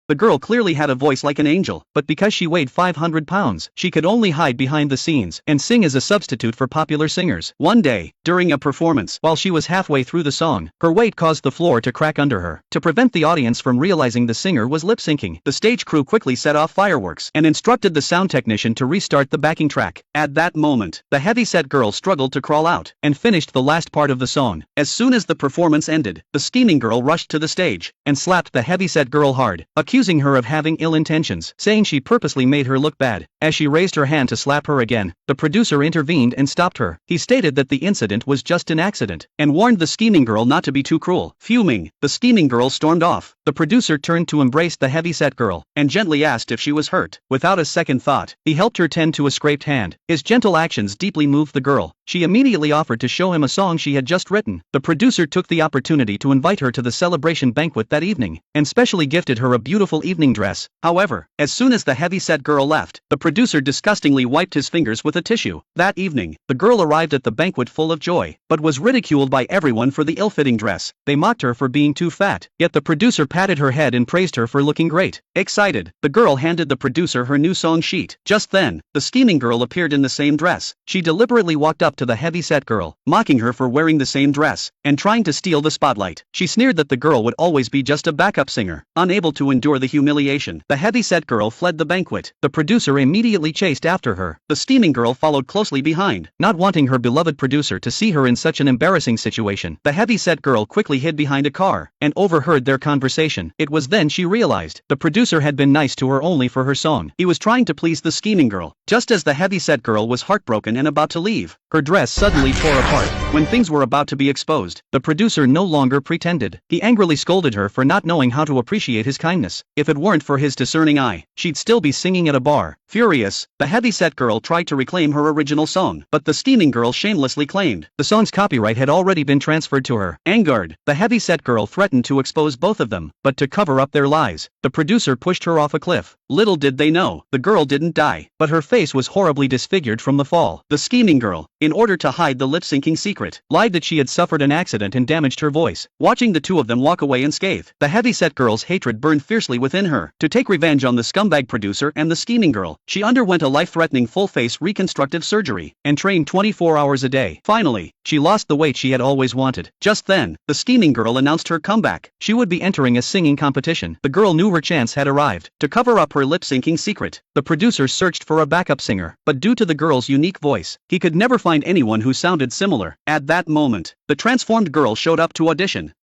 The girl clearly had a voice like an angel, but because she weighed 500 pounds, she could only hide behind the scenes and sing as a substitute for popular singers. One day, during a performance, while she was halfway through the song, her weight caused the floor to crack under her. To prevent the audience from realizing the singer was lip-syncing, the stage crew quickly set off fireworks and instructed the sound technician to restart the backing track. At that moment, the heavyset girl struggled to crawl out and finished the last part of the song. As soon as the performance ended, the scheming girl rushed to the stage and slapped the heavyset girl hard, accusing her of having ill intentions, saying she purposely made her look bad. As she raised her hand to slap her again, the producer intervened and stopped her. He stated that the incident was just an accident and warned the scheming girl not to be too cruel. Fuming, the scheming girl stormed off. The producer turned to embrace the heavyset girl and gently asked if she was hurt. Without a second thought, he helped her tend to a scraped hand. His gentle actions deeply moved the girl. She immediately offered to show him a song she had just written. The producer took the opportunity to invite her to the celebration banquet that evening and specially gifted her a beautiful evening dress. However, as soon as the heavyset girl left, the producer disgustingly wiped his fingers with a tissue. That evening, the girl arrived at the banquet full of joy, but was ridiculed by everyone for the ill-fitting dress. They mocked her for being too fat, yet the producer patted her head and praised her for looking great. Excited, the girl handed the producer her new song sheet. Just then, the scheming girl appeared in the same dress. She deliberately walked up to the heavyset girl, mocking her for wearing the same dress and trying to steal the spotlight. She sneered that the girl would always be just a backup singer. Unable to endure the humiliation, the heavyset girl fled the banquet. The producer immediately chased after her. The scheming girl followed closely behind, not wanting her beloved producer to see her in such an embarrassing situation. The heavyset girl quickly hid behind a car and overheard their conversation. It was then she realized the producer had been nice to her only for her song. He was trying to please the scheming girl. Just as the heavyset girl was heartbroken and about to leave, her dress suddenly tore apart. When things were about to be exposed, the producer no longer pretended. He angrily scolded her for not knowing how to appreciate his kindness. If it weren't for his discerning eye, she'd still be singing at a bar. Furious, the heavyset girl tried to reclaim her original song, but the scheming girl shamelessly claimed the song's copyright had already been transferred to her. Angered, the heavyset girl threatened to expose both of them, but to cover up their lies, the producer pushed her off a cliff. Little did they know, the girl didn't die, but her face was horribly disfigured from the fall. The scheming girl, in order to hide the lip-syncing secret, lied that she had suffered an accident and damaged her voice. Watching the two of them walk away unscathed, the heavyset girl's hatred burned fiercely within her. To take revenge on the scumbag producer and the scheming girl, she underwent a life-threatening full-face reconstructive surgery and trained 24 hours a day. Finally, she lost the weight she had always wanted. Just then, the scheming girl announced her comeback. She would be entering a singing competition. The girl knew her chance had arrived. To cover up her lip-syncing secret, the producer searched for a backup singer, but due to the girl's unique voice, he could never find anyone who sounded similar. At that moment, the transformed girl showed up to audition.